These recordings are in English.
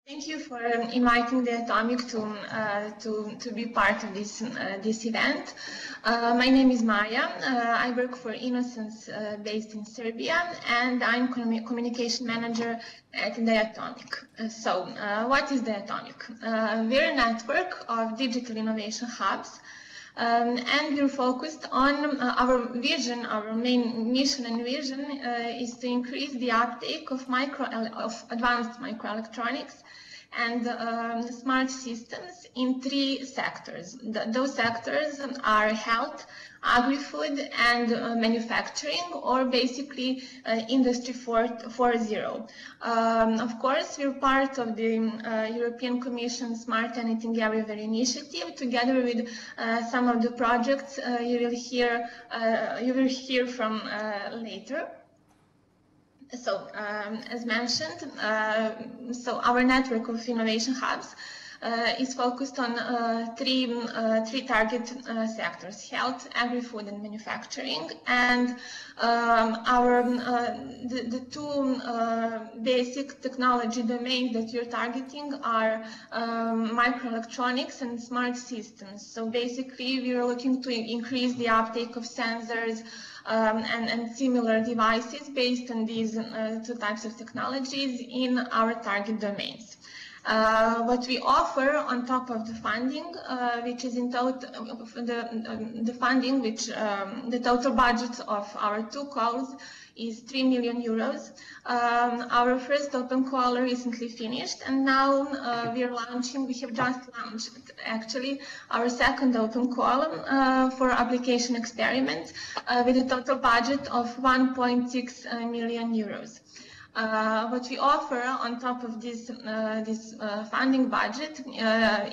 Thank you for inviting the Atomic to be part of this event. My name is Maja. I work for INOSENS based in Serbia, and I'm communication manager at DIATOMIC. So, what is DIATOMIC? We're a network of digital innovation hubs. And we're focused on our vision, our main mission and vision is to increase the uptake of advanced microelectronics and smart systems in 3 sectors. Those sectors are health, agri-food, and manufacturing, or basically Industry 4.0. Of course, we're part of the European Commission Smart Anything Everywhere initiative, together with some of the projects you will hear from later. So, as mentioned, so our network of innovation hubs is focused on three target sectors: health, agri-food, and manufacturing. And the 2 basic technology domains that we're targeting are microelectronics and smart systems. So basically, we're looking to increase the uptake of sensors and similar devices based on these 2 types of technologies in our target domains. What we offer on top of the funding, which is in total the funding, which the total budget of our 2 calls is 3 million euros. Our first open call recently finished, and now we have just launched actually our second open call for application experiments with a total budget of 1.6 million euros. What we offer on top of this funding budget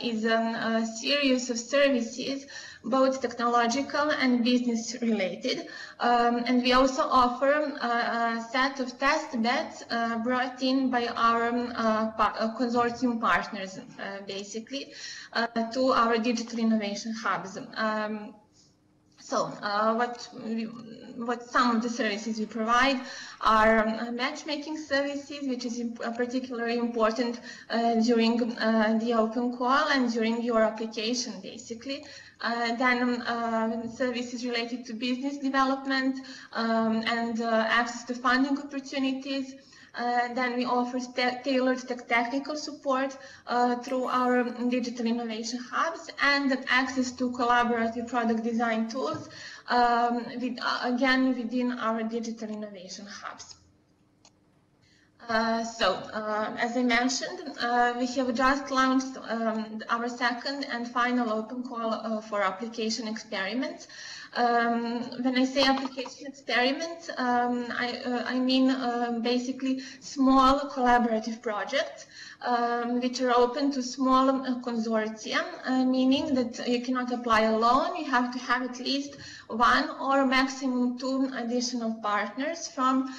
is a series of services, both technological and business related, and we also offer a set of test beds brought in by our consortium partners, basically, to our digital innovation hubs. So, what some of the services we provide are matchmaking services, which is particularly important during the open call and during your application, basically. Then services related to business development and access to funding opportunities. Then we offer tailored technical support through our digital innovation hubs and access to collaborative product design tools, again within our digital innovation hubs. As I mentioned, we have just launched our second and final open call for application experiments. When I say application experiments, I mean basically small collaborative projects which are open to small consortia, meaning that you cannot apply alone. You have to have at least 1 or maximum 2 additional partners from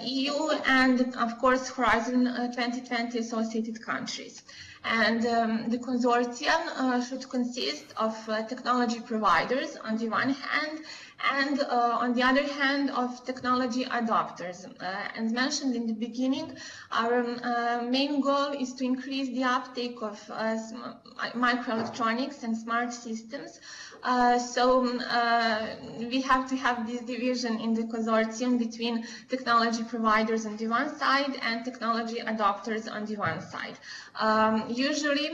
EU and, of course, Horizon 2020 associated countries. And the consortium should consist of technology providers on the one hand, and on the other hand of technology adopters. As mentioned in the beginning, our main goal is to increase the uptake of microelectronics and smart systems. We have to have this division in the consortium between technology providers on the one side and technology adopters on the one side. Usually,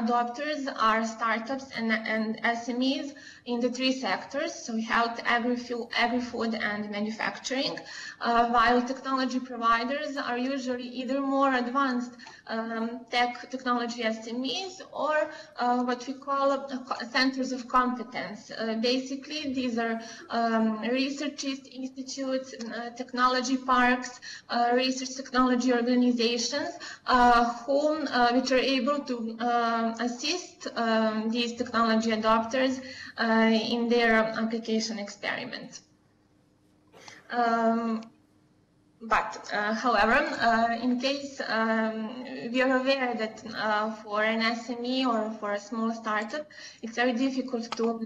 adopters are startups and SMEs in the 3 sectors, so health, agri-food, and manufacturing, while technology providers are usually either more advanced technology SMEs or what we call centers of competence. Basically, these are research institutes, technology parks, research technology organizations which are able to assist these technology adopters in their application experiments. However, in case we are aware that for an SME or for a small startup, it's very difficult to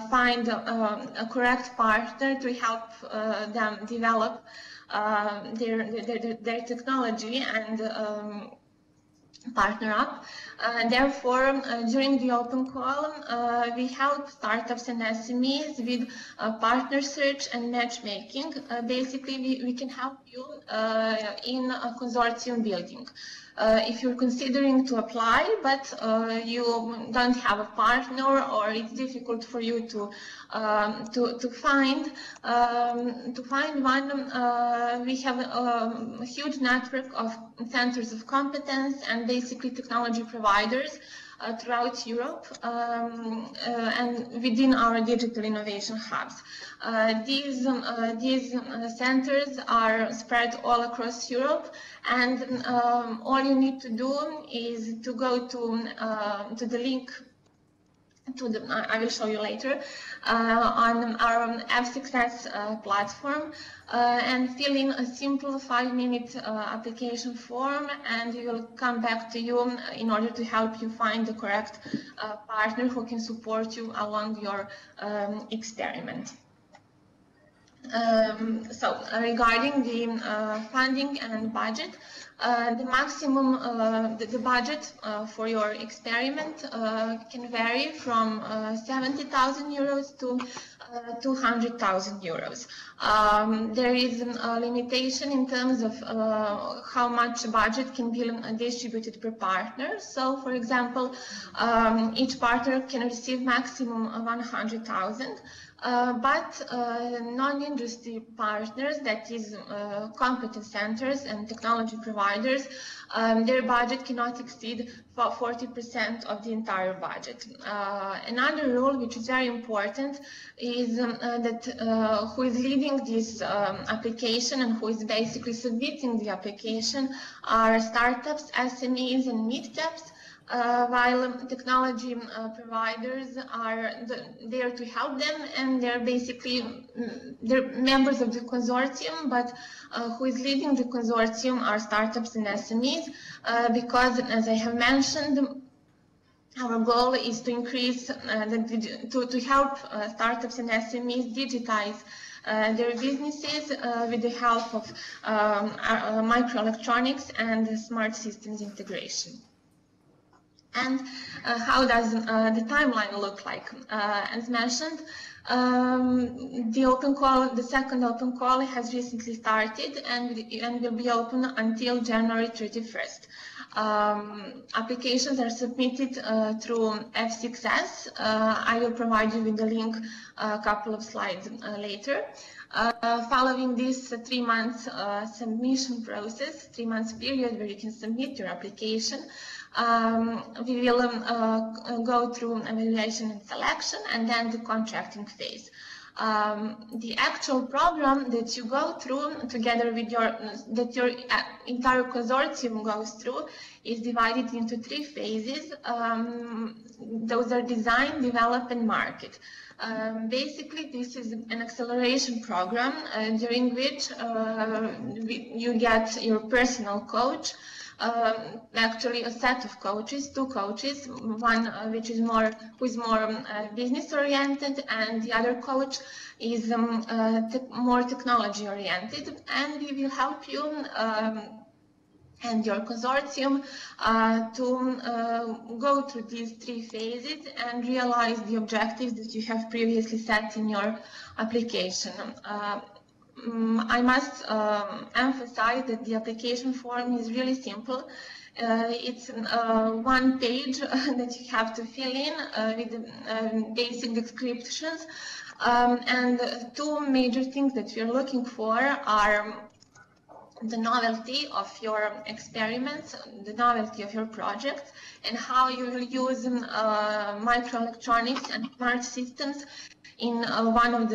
find a correct partner to help them develop their technology, and partner up. Therefore, during the open call, we help startups and SMEs with partner search and matchmaking. Basically, we can help you in a consortium building. If you're considering to apply, but you don't have a partner, or it's difficult for you to find one, we have a huge network of centers of competence and basically technology providers throughout Europe and within our digital innovation hubs. These centers are spread all across Europe, and all you need to do is to go to the link I will show you later on our F6S platform and fill in a simple 5-minute application form, and we will come back to you in order to help you find the correct partner who can support you along your experiment. So regarding the funding and budget, the maximum, the budget for your experiment can vary from 70,000 euros to 200,000 euros. There is a limitation in terms of how much budget can be distributed per partner. So, for example, each partner can receive maximum 100,000. But non-industry partners, that is competence centers and technology providers, their budget cannot exceed 40% of the entire budget. Another rule which is very important is that who is leading this application and who is basically submitting the application are startups, SMEs and mid-caps. While technology providers are there to help them, and they're basically members of the consortium, but who is leading the consortium are startups and SMEs, because, as I have mentioned, our goal is to increase, to help startups and SMEs digitize their businesses with the help of microelectronics and smart systems integration. And how does the timeline look like? As mentioned, the open call, the second open call has recently started and will be open until January 31st. Applications are submitted through F6S. I will provide you with the link a couple of slides later. Following this 3 months submission process, 3 months period where you can submit your application, we will go through evaluation and selection, and then the contracting phase. The actual program that you go through together with your entire consortium goes through is divided into 3 phases. Those are design, develop, and market. Basically, this is an acceleration program during which you get your personal coach. Actually, a set of coaches, 2 coaches, one who is more business oriented, and the other coach is more technology oriented, and we will help you and your consortium to go through these 3 phases and realize the objectives that you have previously set in your application. I must emphasize that the application form is really simple. It's 1 page that you have to fill in with basic descriptions. And 2 major things that we're looking for are the novelty of your experiments, the novelty of your project, and how you will use microelectronics and smart systems in one of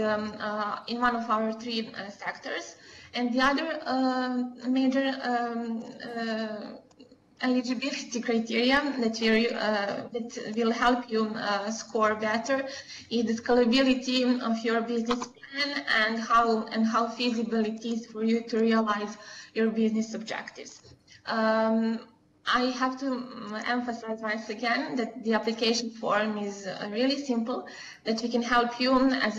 our 3 sectors. And the other major eligibility criteria that will help you score better is the scalability of your business plan and how feasible it is for you to realize your business objectives. I have to emphasize once again that the application form is really simple, that we can help you as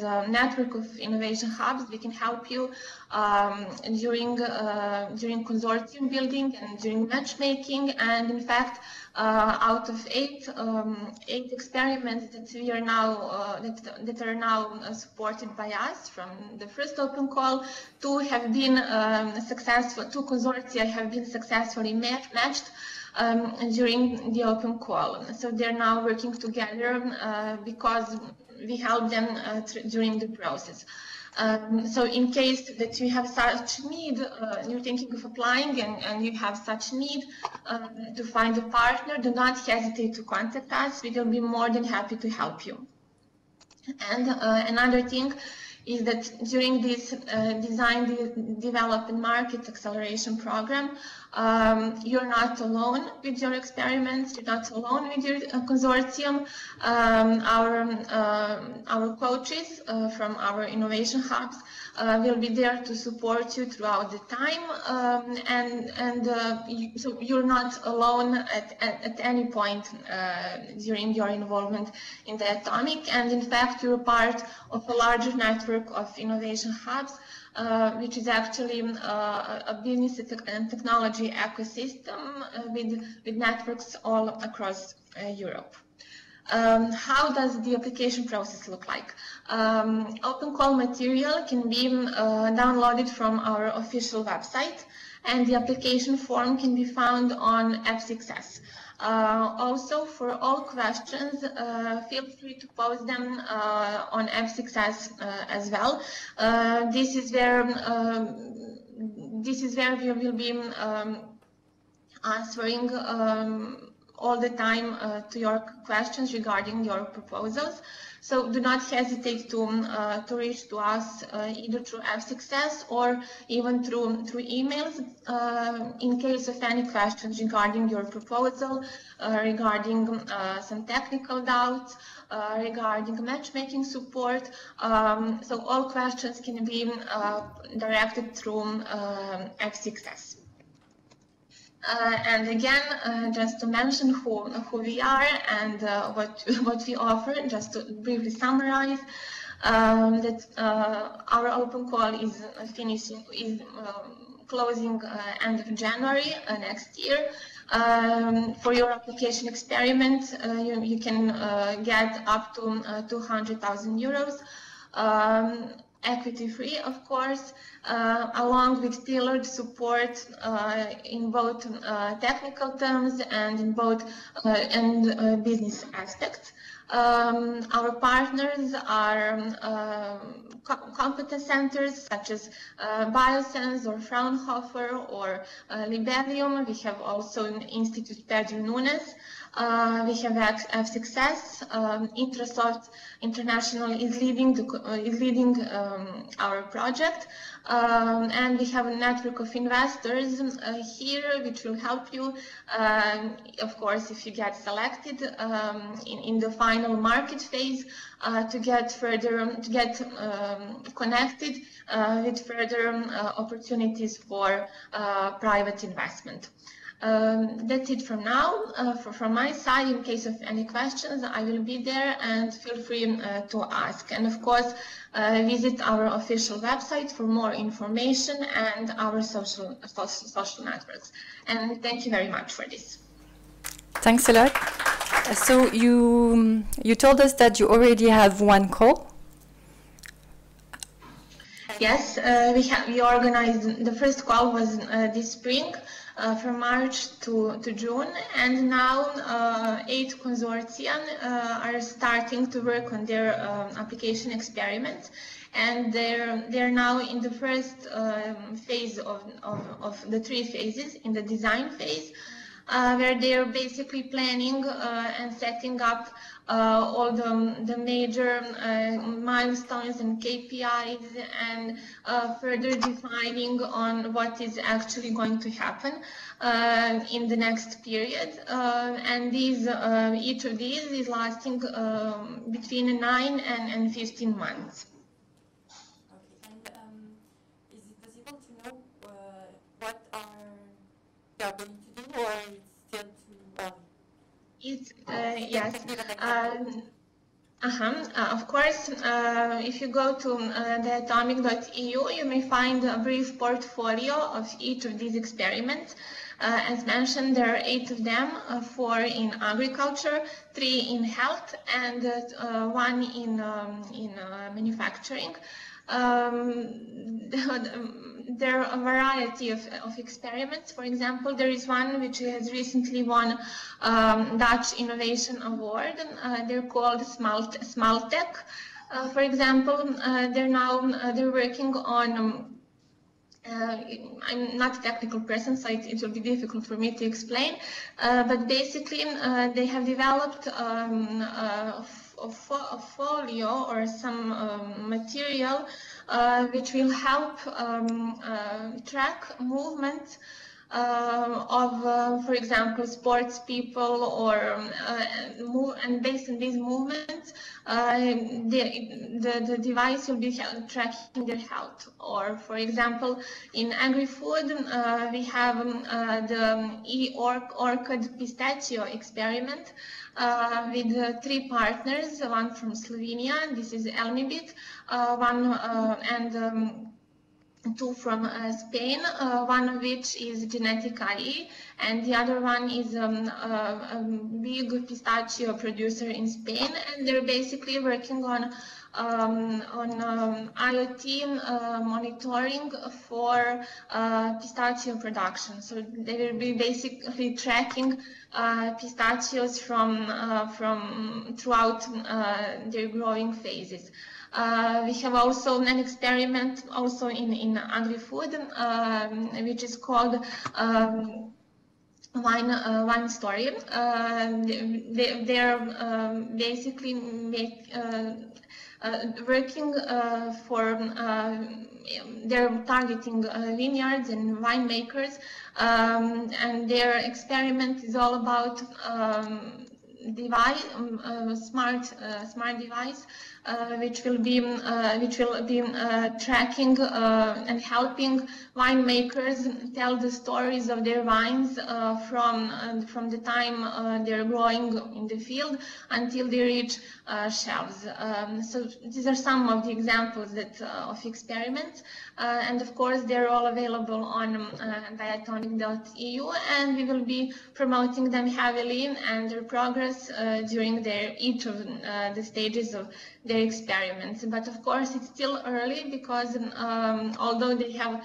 a network of innovation hubs. We can help you during consortium building and during matchmaking, and in fact, out of eight experiments that we are now that are now supported by us from the first open call, two have been successful. Two consortia have been successfully matched during the open call. So they're now working together because we help them during the process. So in case that you have such need, you're thinking of applying and you have such need to find a partner, do not hesitate to contact us. We will be more than happy to help you. And another thing is that during this design, develop and market acceleration program, you're not alone with your experiments, you're not alone with your consortium. Our coaches from our innovation hubs will be there to support you throughout the time, so you're not alone at any point during your involvement in the DIATOMIC, and in fact you're part of a larger network of innovation hubs, which is actually a business and technology ecosystem with networks all across Europe. How does the application process look like? Open call material can be downloaded from our official website, and the application form can be found on F6S. Also, for all questions, feel free to post them on F6S as well. This is where we will be answering all the time to your questions regarding your proposals. So do not hesitate to reach to us either through F6S or even through emails in case of any questions regarding your proposal, regarding some technical doubts, regarding matchmaking support. So all questions can be directed through F6S. And again, just to mention who we are and what we offer, just to briefly summarize, that our open call is closing end of January next year. For your application experiment, you can get up to 200,000 euros. Equity free, of course, along with tailored support in both technical terms and in both business aspects. Our partners are competence centers such as INOSENS or Fraunhofer or Libelium. We have also Institute Pedro Nunes. We have F6S. Intrasoft International is leading our project, and we have a network of investors here, which will help you, of course, if you get selected in the final market phase, to get connected with further opportunities for private investment. That's it from now. From my side, in case of any questions, I will be there, and feel free to ask. And of course, visit our official website for more information and our social networks. And thank you very much for this. Thanks a lot. So you told us that you already have one call. Yes, we organized, the first call was this spring, from March to June, and now 8 consortia are starting to work on their application experiments, and they're now in the first phase of the 3 phases, in the design phase, where they're basically planning and setting up all the major milestones and KPIs, and further defining on what is actually going to happen in the next period. And each of these is lasting between 9 and 15 months. Okay, and is it possible to know what are you going to do? or it's still too early? It's, yes. Of course, if you go to diatomic.eu, you may find a brief portfolio of each of these experiments. As mentioned, there are 8 of them, 4 in agriculture, 3 in health, and 1 in manufacturing. There are a variety of experiments. For example, there is one which has recently won Dutch Innovation Award. They're called Smaltec. For example, they're working on. I'm not a technical person, so it will be difficult for me to explain. But basically, they have developed a folio or some material which will help track movement of, for example, sports people, or and based on these movements, the device will be tracking their health. Or, for example, in agri-food, we have the e-orchid pistachio experiment with 3 partners, one from Slovenia, this is NMBP, and 2 from Spain, one of which is Genetic IE, and the other one is a big pistachio producer in Spain, and they're basically working on IoT monitoring for pistachio production. So they will be basically tracking pistachios from throughout their growing phases. We have also an experiment also in agri-food, which is called Wine Story. They're basically working for, they're targeting vineyards and winemakers, and their experiment is all about smart device, which will be tracking and helping winemakers tell the stories of their wines from the time they're growing in the field until they reach shelves. So these are some of the examples of experiments, and of course they're all available on diatomic.eu, and we will be promoting them heavily and their progress during each of the stages of their experiments. But of course it's still early, because although they have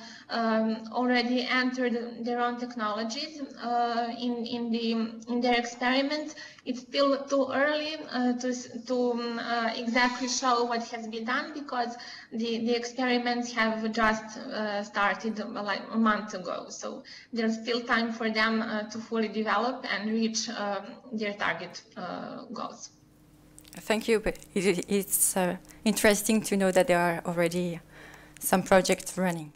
already entered their own technologies in their experiments, it's still too early to exactly show what has been done, because the experiments have just started like a month ago. So there's still time for them to fully develop and reach their target goals. Thank you. But it's interesting to know that there are already some projects running.